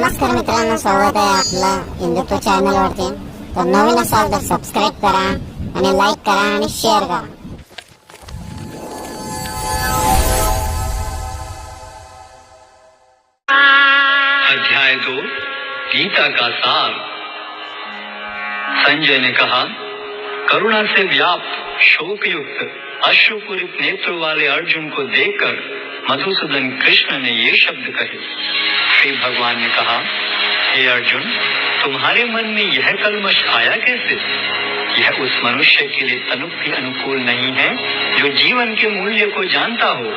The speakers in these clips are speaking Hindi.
नमस्कार मित्रांनो, स्वागत आहे आपलं हिंदुत्व चॅनलवरती. तर नवीन असाल तर सबस्क्राईब करा आणि लाईक करा आणि शेअर करा. अध्याय 2 गीता का सार। संजय ने कहा, करुणा से व्याप्त शोक युक्त अश्रुपूरित नेत्रों वाले अर्जुन को देखकर मधुसूदन कृष्ण ने ये शब्द कहे। श्री भगवान ने कहा, हे अर्जुन, तुम्हारे मन में यह कलमश आया कैसे? यह उस मनुष्य के लिए तनुक्ति अनुकूल नहीं है जो जीवन के मूल्य को जानता हो।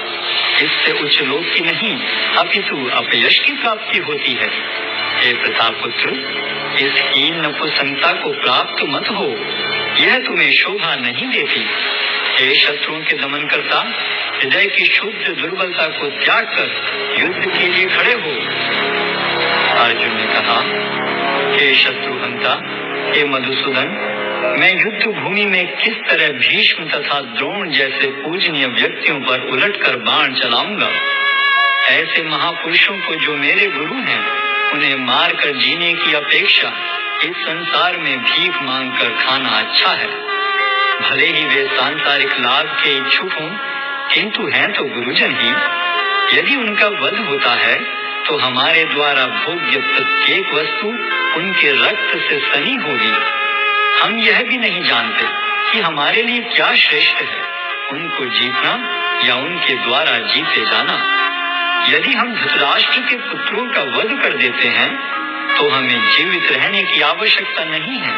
इससे उच्च लोक की नहीं अपितु अपयश की प्राप्ति होती है। हे प्रतापपुत्र, इस हीन नपुंसकता को प्राप्त मत हो, यह तुम्हें शोभा नहीं देती। हे शत्रुओं के दमन करता, हृदय की शुद्ध दुर्बलता को त्याग कर युद्ध के लिए खड़े हो। अर्जुन ने कहा, हे शत्रुहंता, हे मधुसूदन, मैं युद्ध भूमि में किस तरह भीष्म तथा द्रोण जैसे पूजनीय व्यक्तियों पर उलटकर बाण चलाऊंगा? ऐसे महापुरुषों को जो मेरे गुरु हैं, उन्हें मारकर जीने की अपेक्षा इस संसार में भीख मांगकर खाना अच्छा है। भले ही वे सांसारिक लाभ के इच्छुक हों, किंतु हैं तो गुरुजन ही। यदि उनका वध होता है तो हमारे द्वारा भोग्य प्रत्येक वस्तु उनके रक्त से सनी होगी। हम यह भी नहीं जानते कि हमारे लिए क्या श्रेष्ठ है, उनको जीतना या उनके द्वारा जीते जाना। यदि हम धृतराष्ट्र के पुत्रों का वध कर देते हैं तो हमें जीवित रहने की आवश्यकता नहीं है,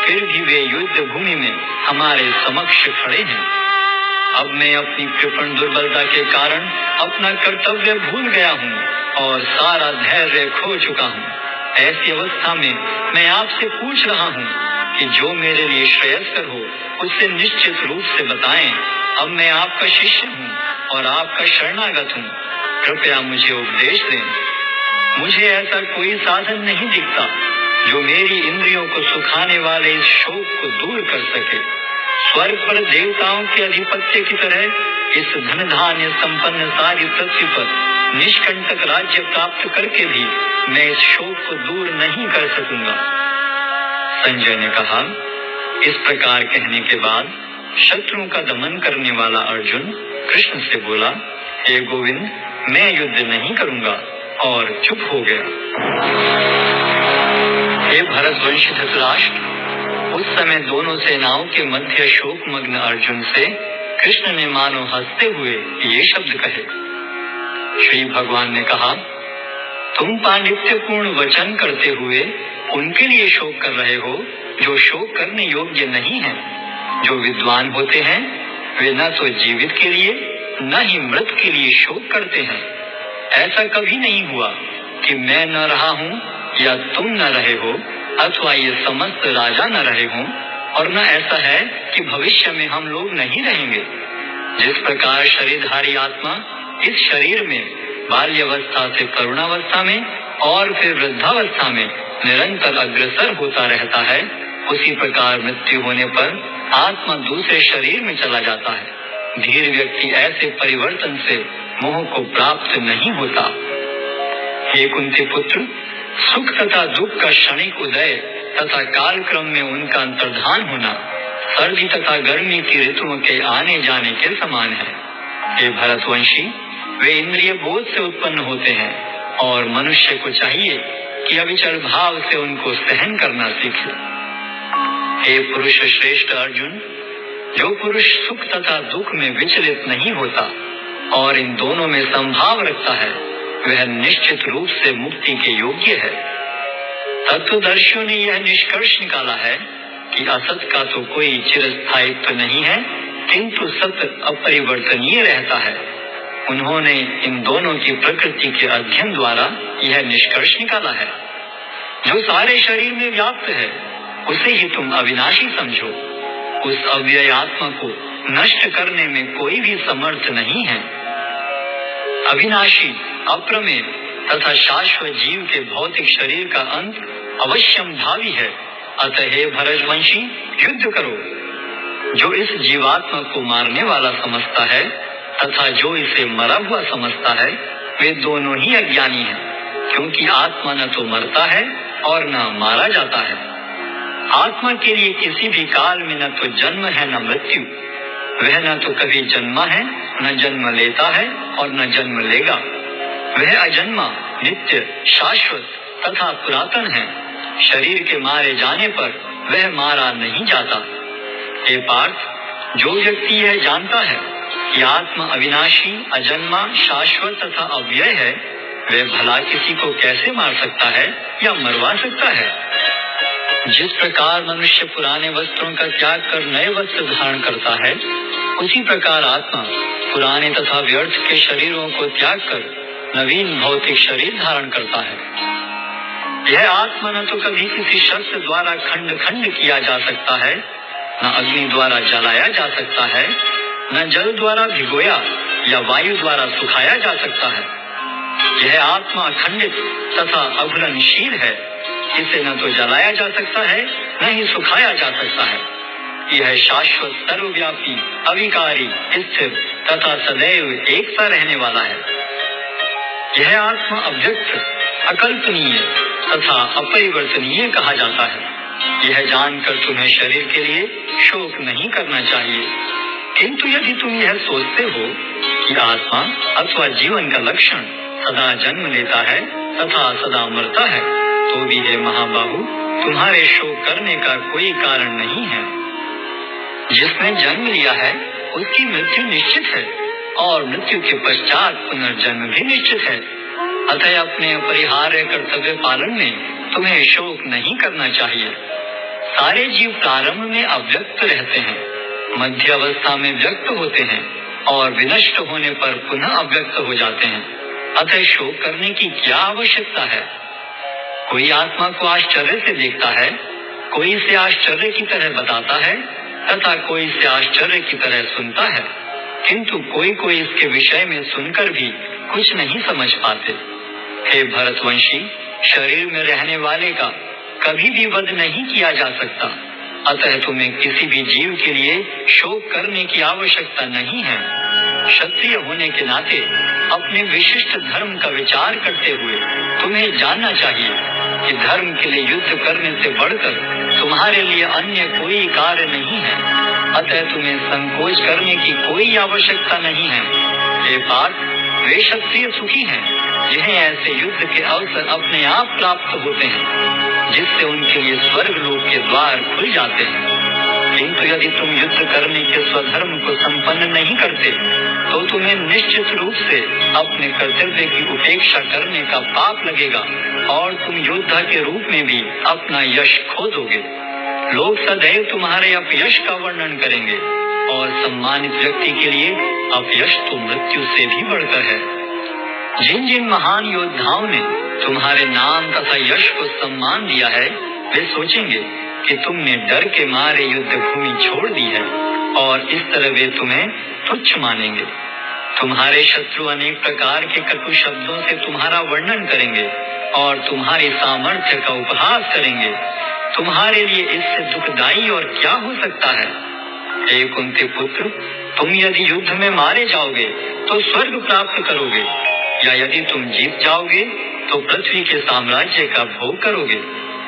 फिर भी वे युद्ध भूमि में हमारे समक्ष खड़े हैं। अब मैं अपनी कृपण दुर्बलता के कारण अपना कर्तव्य भूल गया हूँ और सारा धैर्य खो चुका हूँ। ऐसी अवस्था में मैं आपसे पूछ रहा हूँ कि जो मेरे लिए श्रेयस्कर हो उससे निश्चित रूप से बताएं। अब मैं आपका शिष्य हूँ और आपका शरणागत हूँ, कृपया मुझे उपदेश दें। मुझे ऐसा कोई साधन नहीं दिखता जो मेरी इंद्रियों को सुखाने वाले इस शोक को दूर कर सके। स्वर्ग पर देवताओं के अधिपत्य की तरह इस धन धान्य संपन्न सारी पृथ्वी पर निष्कंटक राज्य प्राप्त करके भी मैं इस शोक को दूर नहीं कर सकूंगा। संजय ने कहा, इस प्रकार कहने के बाद शत्रुओं का दमन करने वाला अर्जुन कृष्ण से बोला, हे गोविंद, मैं युद्ध नहीं करूंगा, और चुप हो गया। हे भरतवंशी धृतराष्ट्र, उस समय दोनों सेनाओं के मध्य शोकमग्न अर्जुन से कृष्ण ने मानो हंसते हुए ये शब्द कहे। श्री भगवान ने कहा, तुम पांडित्यपूर्ण वचन करते हुए उनके लिए शोक कर रहे हो जो शोक करने योग्य नहीं है। जो विद्वान होते हैं वे न तो जीवित के लिए न ही मृत के लिए शोक करते हैं। ऐसा कभी नहीं हुआ कि मैं न रहा हूँ या तुम न रहे हो, अथवा ये समस्त राजा न रहे हों, और न ऐसा है कि भविष्य में हम लोग नहीं रहेंगे। जिस प्रकार शरीरधारी आत्मा इस शरीर में बाल्यावस्था से करुणावस्था में और फिर वृद्धावस्था में निरंतर अग्रसर होता रहता है, उसी प्रकार मृत्यु होने पर आत्मा दूसरे शरीर में चला जाता है। धीर व्यक्ति ऐसे परिवर्तन से मोह को प्राप्त नहीं होता। हे कुंती पुत्र, सुख तथा दुख का क्षणिक उदय तथा कालक्रम में उनका अंतर्धान होना सर्दी तथा गर्मी की ऋतुओं के आने जाने के समान है। हे भरतवंशी, वे इंद्रिय बोध से उत्पन्न होते हैं और मनुष्य को चाहिए कि अविचल भाव से उनको सहन करना सीखे। हे पुरुष श्रेष्ठ अर्जुन, जो पुरुष सुख तथा दुख में विचलित नहीं होता और इन दोनों में संभाव रखता है, वह निश्चित रूप से मुक्ति के योग्य है। तत्वदर्शियों ने यह निष्कर्ष निकाला है कि असत का तो कोई चिरस्थायित्व नहीं है, किंतु सत्य अपरिवर्तनीय रहता है। उन्होंने इन दोनों की प्रकृति के अध्ययन द्वारा यह निष्कर्ष निकाला है। जो सारे शरीर में व्याप्त है उसे ही तुम अविनाशी समझो। उस अव्यय आत्मा को नष्ट करने में कोई भी समर्थ नहीं है। अविनाशी, अप्रमेय तथा शाश्वत जीव के भौतिक शरीर का अंत अवश्यम भावी है। अतः हे भरतवंशी, युद्ध करो। जो इस जीवात्मा को मारने वाला समझता है तथा जो इसे मरा हुआ समझता है, वे दोनों ही अज्ञानी हैं, क्योंकि आत्मा न तो मरता है और न मारा जाता है। आत्मा के लिए किसी भी काल में न तो जन्म है न मृत्यु। वह न तो कभी जन्मा है, न जन्म लेता है और न जन्म लेगा। वह अजन्मा, नित्य, शाश्वत तथा पुरातन है। शरीर के मारे जाने पर वह मारा नहीं जाता। हे पार्थ, जो व्यक्ति यह जानता है कि आत्मा अविनाशी, अजन्मा, शाश्वत तथा अव्यय है, वह भला किसी को कैसे मार सकता है या मरवा सकता है। जिस प्रकार मनुष्य पुराने वस्त्रों का त्याग कर नए वस्त्र धारण करता है, उसी प्रकार आत्मा पुराने तथा व्यर्थ के शरीरों को त्याग कर नवीन भौतिक शरीर धारण करता है। यह आत्मा न तो कभी किसी शस्त्र द्वारा खंड खंड किया जा सकता है, न अग्नि द्वारा जलाया जा सकता है, न जल द्वारा भिगोया या वायु द्वारा सुखाया जा सकता है। यह आत्मा अखंडित तथा अघुलनशील है। इसे न तो जलाया जा सकता है, न ही सुखाया जा सकता है। यह शाश्वत, सर्वव्यापी, अविकारी, स्थिर तथा सदैव एक सा रहने वाला है। यह आत्मा अव्यक्त, अकल्पनीय तथा अपरिवर्तनीय कहा जाता है। यह जानकर तुम्हें शरीर के लिए शोक नहीं करना चाहिए। किंतु यदि तुम यह सोचते हो कि आत्मा अथवा जीवन का लक्षण सदा जन्म लेता है तथा सदा मरता है, तो भी हे महाबाहु, तुम्हारे शोक करने का कोई कारण नहीं है। जिसने जन्म लिया है उसकी मृत्यु निश्चित है और मृत्यु के पश्चात पुनर्जन्म भी निश्चित है। अतः अपने अपरिहार्य कर्तव्य पालन में तुम्हें शोक नहीं करना चाहिए। सारे जीव प्रारंभ में अव्यक्त रहते हैं, मध्य अवस्था में व्यक्त होते हैं और विनष्ट होने पर पुनः अव्यक्त हो जाते हैं। अतः शोक करने की क्या आवश्यकता है। कोई आत्मा को आश्चर्य से देखता है, कोई इसे आश्चर्य की तरह बताता है तथा कोई इसे आश्चर्य की तरह सुनता है, किंतु कोई कोई इसके विषय में सुनकर भी कुछ नहीं समझ पाते। हे भरतवंशी, शरीर में रहने वाले का कभी भी वध नहीं किया जा सकता। अतः तुम्हें किसी भी जीव के लिए शोक करने की आवश्यकता नहीं है। क्षत्रिय होने के नाते अपने विशिष्ट धर्म का विचार करते हुए तुम्हें जानना चाहिए कि धर्म के लिए युद्ध करने से बढ़कर तुम्हारे लिए अन्य कोई कार्य नहीं है। अतः तुम्हें संकोच करने की कोई आवश्यकता नहीं है। हे पार्थ, वे क्षत्रिय सुखी हैं जिन्हें ऐसे युद्ध के अवसर अपने आप प्राप्त होते हैं, जिससे उनके लिए स्वर्ग लोक के द्वार खुल जाते हैं। किंतु यदि तुम युद्ध करने के स्वधर्म को संपन्न नहीं करते, तो तुम्हें निश्चित रूप से अपने कर्तव्य की उपेक्षा करने का पाप लगेगा और तुम योद्धा के रूप में भी अपना यश खो दोगे। लोग सदैव तुम्हारे अपयश का वर्णन करेंगे और सम्मानित व्यक्ति के लिए अपयश तो मृत्यु से भी बढ़कर है। जिन जिन महान योद्धाओं ने तुम्हारे नाम तथा यश को सम्मान दिया है, वे सोचेंगे कि तुमने डर के मारे युद्ध भूमि छोड़ दी है और इस तरह वे तुम्हें तुच्छ मानेंगे। तुम्हारे शत्रु अनेक प्रकार के कटु शब्दों से तुम्हारा वर्णन करेंगे और तुम्हारी सामर्थ्य का उपहास करेंगे। तुम्हारे लिए इससे दुखदाई और क्या हो सकता है। हे कुंती पुत्र, तुम यदि युद्ध में मारे जाओगे तो स्वर्ग प्राप्त करोगे, या यदि तुम जीत जाओगे तो पृथ्वी के साम्राज्य का भोग करोगे।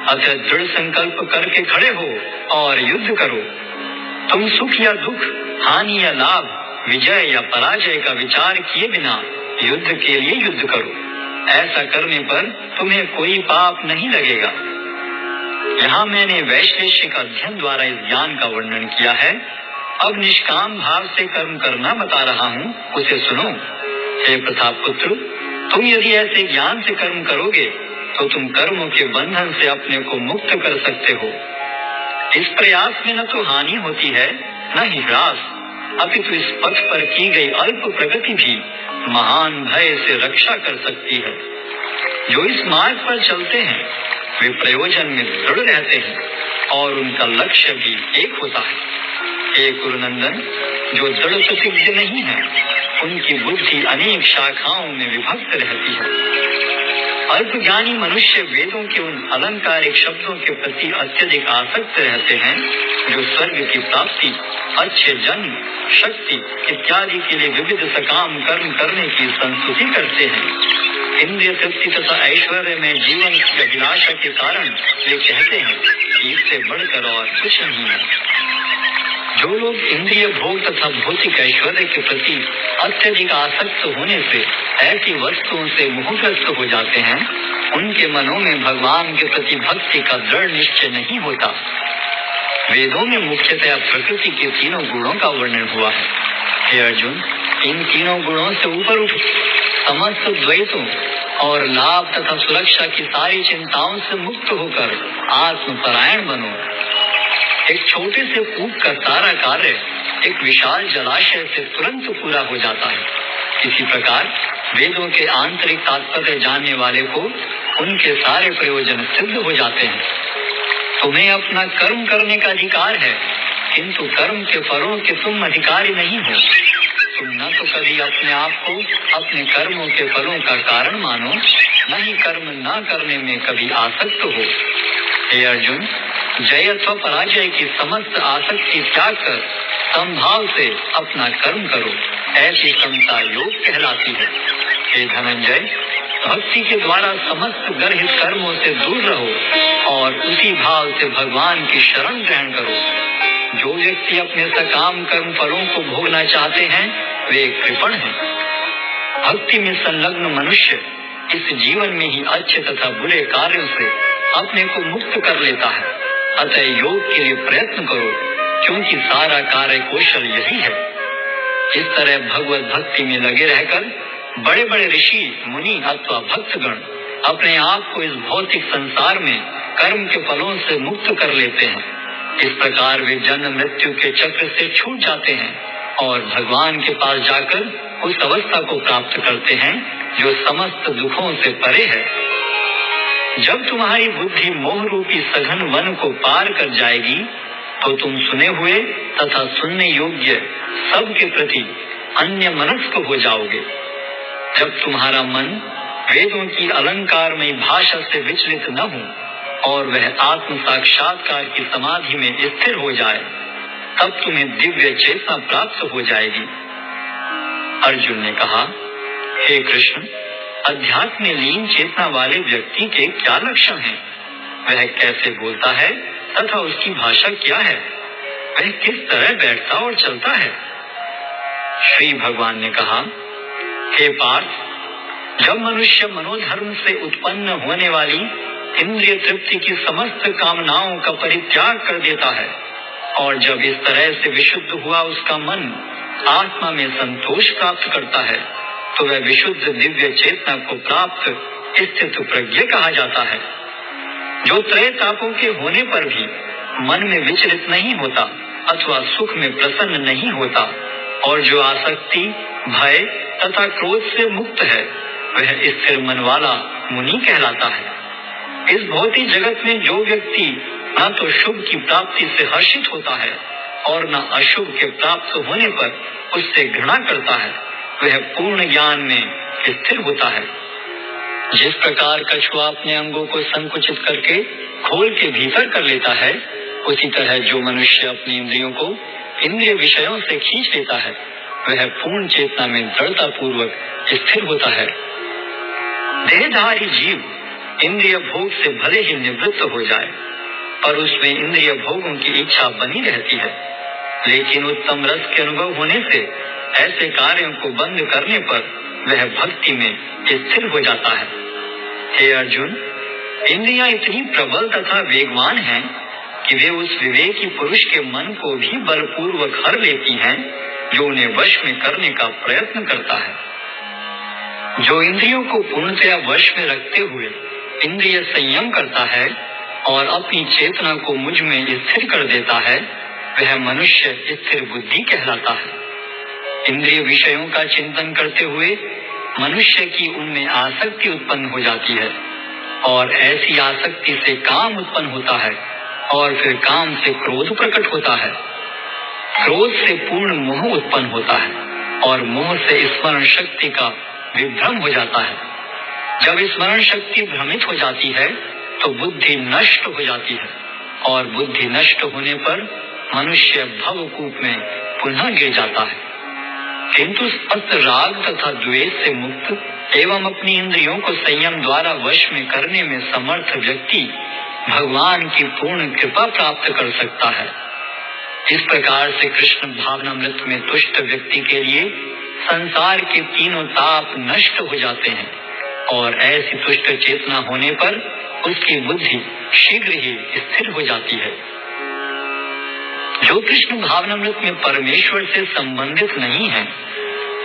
अतः दृढ़ संकल्प करके खड़े हो और युद्ध करो। तुम सुख या दुख, हानि या लाभ, विजय या पराजय का विचार किए बिना युद्ध के लिए युद्ध करो। ऐसा करने पर तुम्हें कोई पाप नहीं लगेगा। यहाँ मैंने वैश्लेषिक अध्ययन द्वारा इस ज्ञान का वर्णन किया है। अब निष्काम भाव से कर्म करना बता रहा हूँ, उसे सुनो। हे प्रतापपुत्र, तुम यदि ऐसे ज्ञान से कर्म करोगे तो तुम कर्मों के बंधन से अपने को मुक्त कर सकते हो। इस प्रयास में न तो हानि होती है न ही ह्रास, अपितु इस पथ पर की गई अल्प प्रगति भी महान भय से रक्षा कर सकती है। जो इस मार्ग पर चलते हैं वे प्रयोजन में दृढ़ रहते हैं और उनका लक्ष्य भी एक होता है। हे कुरुनंदन, जो दृढ़ प्रतिज्ञ नहीं है उनकी बुद्धि अनेक शाखाओं में विभक्त रहती है। अल्पज्ञानी मनुष्य वेदों के उन अलंकारिक शब्दों के प्रति अत्यधिक आसक्त रहते हैं जो स्वर्ग की प्राप्ति, अच्छे जन्म, शक्ति इत्यादि के लिए विविध सकाम कर्म करने की संस्तुति करते हैं। इंद्रिय तृप्ति तथा ऐश्वर्य में जीवन की अभिलाषा के कारण वे कहते हैं कि इससे बढ़कर और कुछ नहीं है। जो लोग इंद्रिय भोग तथा भौतिक ऐश्वर्य के प्रति अत्यधिक आसक्त होने से ऐसी वस्तुओं से मोहग्रस्त हो जाते हैं, उनके मनों में भगवान के प्रति भक्ति का दृढ़ निश्चय नहीं होता। वेदों में मुख्यतः प्रकृति के तीनों गुणों का वर्णन हुआ है। हे अर्जुन, इन तीनों गुणों से ऊपर उठ समस्त द्वैतों और लाभ तथा सुरक्षा की सारी चिंताओं से मुक्त होकर आत्मपरायण बनो। एक छोटे से कूप का सारा कार्य एक विशाल जलाशय से तुरंत पूरा हो जाता है। इसी प्रकार वेदों के आंतरिक तात्पर्य जानने वाले को उनके सारे प्रयोजन सिद्ध हो जाते हैं। तुम्हें अपना कर्म करने का अधिकार है, किंतु कर्म के फलों के तुम अधिकारी नहीं हो। तुम न तो कभी अपने आप को अपने कर्मों के फलों का कारण मानो, न ही कर्म न करने में कभी आसक्त हो। हे अर्जुन, जय अथवा पराजय की समस्त आसक्ति त्याग कर समभाव से अपना कर्म करो। ऐसी समता योग कहलाती है। हे धनंजय, भक्ति के द्वारा समस्त गर्हित कर्मों से दूर रहो और उसी भाव से भगवान की शरण ग्रहण करो। जो व्यक्ति अपने सकाम कर्म फलों को भोगना चाहते हैं, वे कृपण हैं। भक्ति में संलग्न मनुष्य इस जीवन में ही अच्छे तथा बुरे कार्यों से अपने को मुक्त कर लेता है। अतः योग के लिए प्रयत्न करो, क्योंकि सारा कार्य कौशल यही है। इस तरह भगवत भक्ति में लगे रहकर बड़े बड़े ऋषि मुनि अथवा भक्तगण अपने आप को इस भौतिक संसार में कर्म के फलों से मुक्त कर लेते हैं। इस प्रकार वे जन्म मृत्यु के चक्र से छूट जाते हैं और भगवान के पास जाकर उस अवस्था को प्राप्त करते हैं जो समस्त दुखों से परे है। जब तुम्हारी बुद्धि मोह रूपी सघन वन को पार कर जाएगी, तो तुम सुने हुए तथा सुनने योग्य सब के प्रति अन्य मनस्क हो जाओगे। जब तुम्हारा मन वेदों की अलंकारमयी भाषा से विचलित न हो और वह आत्म साक्षात्कार की समाधि में स्थिर हो जाए, तब तुम्हें दिव्य चेतना प्राप्त हो जाएगी। अर्जुन ने कहा, हे कृष्ण, अध्यात्म में लीन चेतना वाले व्यक्ति के क्या लक्षण हैं? वह कैसे बोलता है तथा उसकी भाषा क्या है? वह किस तरह बैठता और चलता है? श्री भगवान ने कहा, हे पार्थ, जब मनुष्य मनोधर्म से उत्पन्न होने वाली इंद्रिय तृप्ति की समस्त कामनाओं का परित्याग कर देता है और जब इस तरह से विशुद्ध हुआ उसका मन आत्मा में संतोष प्राप्त करता है, तो वह विशुद्ध दिव्य चेतना को प्राप्त स्थित प्रज्ञ कहा जाता है। जो त्रय तापों के होने पर भी मन में विचलित नहीं होता अथवा सुख में प्रसन्न नहीं होता और जो आसक्ति, भय तथा क्रोध से मुक्त है, वह स्थिर मन वाला मुनि कहलाता है। इस भौतिक जगत में जो व्यक्ति न तो शुभ की प्राप्ति से हर्षित होता है और न अशुभ के प्राप्त होने पर उससे घृणा करता है, वह पूर्ण ज्ञान में स्थिर होता है। जिस प्रकार कछुआ अपने अंगों को संकुचित करके खोल के भीतर कर लेता है, उसी तरह जो मनुष्य अपनी इंद्रियों को इंद्रिय विषयों से खींच लेता है, वह पूर्ण चेतना में दृढ़ता पूर्वक स्थिर होता है। देहधारी जीव इंद्रिय भोग से भले ही निवृत्त हो जाए, पर उसमें इंद्रिय भोगों की इच्छा बनी रहती है। लेकिन उत्तम रस के अनुभव होने से ऐसे कार्यों को बंद करने पर वह भक्ति में स्थिर हो जाता है। हे अर्जुन, इंद्रियां इतनी प्रबल तथा वेगवान हैं कि वे उस विवेकी पुरुष के मन को भी बलपूर्वक हर लेती हैं, जो उन्हें वश में करने का प्रयत्न करता है। जो इंद्रियों को पूर्णतया वश में रखते हुए इंद्रिय संयम करता है और अपनी चेतना को मुझ में स्थिर कर देता है, वह मनुष्य स्थिर बुद्धि कहलाता है। इंद्रिय विषयों का चिंतन करते हुए मनुष्य की उनमें आसक्ति उत्पन्न हो जाती है और ऐसी आसक्ति से काम उत्पन्न होता है और फिर काम से क्रोध प्रकट होता है। क्रोध से पूर्ण मोह उत्पन्न होता है और मोह से स्मरण शक्ति का विभ्रम हो जाता है। जब स्मरण शक्ति भ्रमित हो जाती है तो बुद्धि नष्ट हो जाती है और बुद्धि नष्ट होने पर मनुष्य भवकूप में पुनः गिर जाता है। किंतु स्पष्ट राग तथा द्वेष से मुक्त एवं अपनी इंद्रियों को संयम द्वारा वश में करने में समर्थ व्यक्ति भगवान की पूर्ण कृपा प्राप्त कर सकता है। इस प्रकार से कृष्ण भावनामृत में तुष्ट व्यक्ति के लिए संसार के तीनों ताप नष्ट हो जाते हैं और ऐसी तुष्ट चेतना होने पर उसकी बुद्धि शीघ्र ही स्थिर हो जाती है। जो कृष्ण भावनामृत में परमेश्वर से संबंधित नहीं है,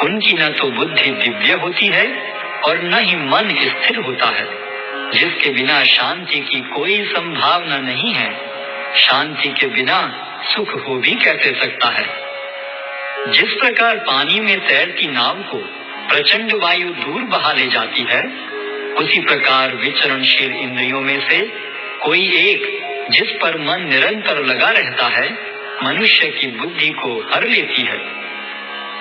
उनकी न तो बुद्धि दिव्य होती है और न ही मन स्थिर होता है। जिसके बिना शांति की कोई संभावना नहीं है, शांति के बिना सुख हो भी कैसे सकता है। जिस प्रकार पानी में तैरती नाव को प्रचंड वायु दूर बहा ले जाती है, उसी प्रकार विचरणशील इंद्रियों में से कोई एक जिस पर मन निरंतर लगा रहता है, मनुष्य की बुद्धि को हर लेती है।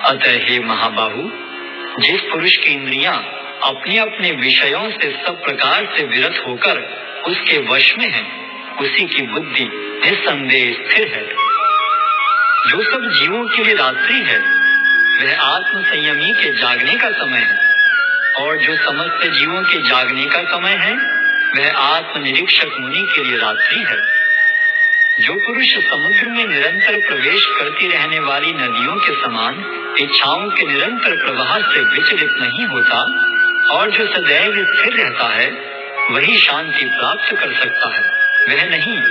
अतः हे महाबाहु, जिस पुरुष की इंद्रियां अपने अपने विषयों से सब प्रकार से विरत होकर उसके वश में है, उसी की बुद्धि निस्संदेह स्थिर है। जो सब जीवों के लिए रात्रि है, वह आत्म संयमी के जागने का समय है, और जो समस्त जीवों के जागने का समय है, वह आत्म निरीक्षक मुनि के लिए रात्रि है। जो पुरुष समुद्र में निरंतर प्रवेश करती रहने वाली नदियों के समान इच्छाओं के निरंतर प्रवाह से विचलित नहीं होता और जो सदैव स्थिर रहता है, वही शांति प्राप्त कर सकता है, वह नहीं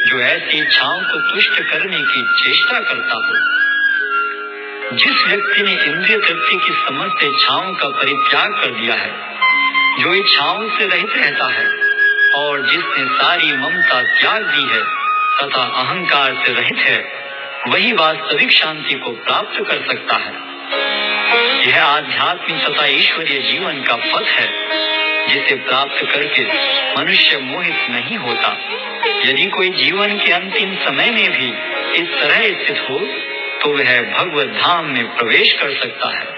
जो ऐसी इच्छाओं को तुष्ट करने की चेष्टा करता हो। जिस व्यक्ति ने इंद्रिय तृप्ति की समस्त इच्छाओं का परित्याग कर दिया है, जो इच्छाओं से रहित रहता है और जिसने सारी ममता त्याग दी है तथा अहंकार से रहित है, वही वास्तविक शांति को प्राप्त कर सकता है। यह आध्यात्मिक तथा ईश्वरीय जीवन का पथ है, जिसे प्राप्त करके मनुष्य मोहित नहीं होता। यदि कोई जीवन के अंतिम समय में भी इस तरह स्थित हो, तो वह भगवत धाम में प्रवेश कर सकता है।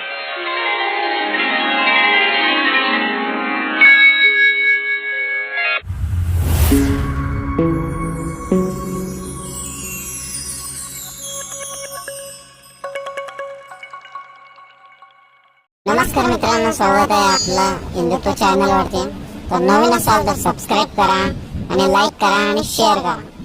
नमस्कार मित्रांनो, स्वागत आहे आपलं हिंदुत्व चॅनलवरती. तर नवीन असाल तर सबस्क्राईब करा आणि लाईक करा आणि शेअर करा.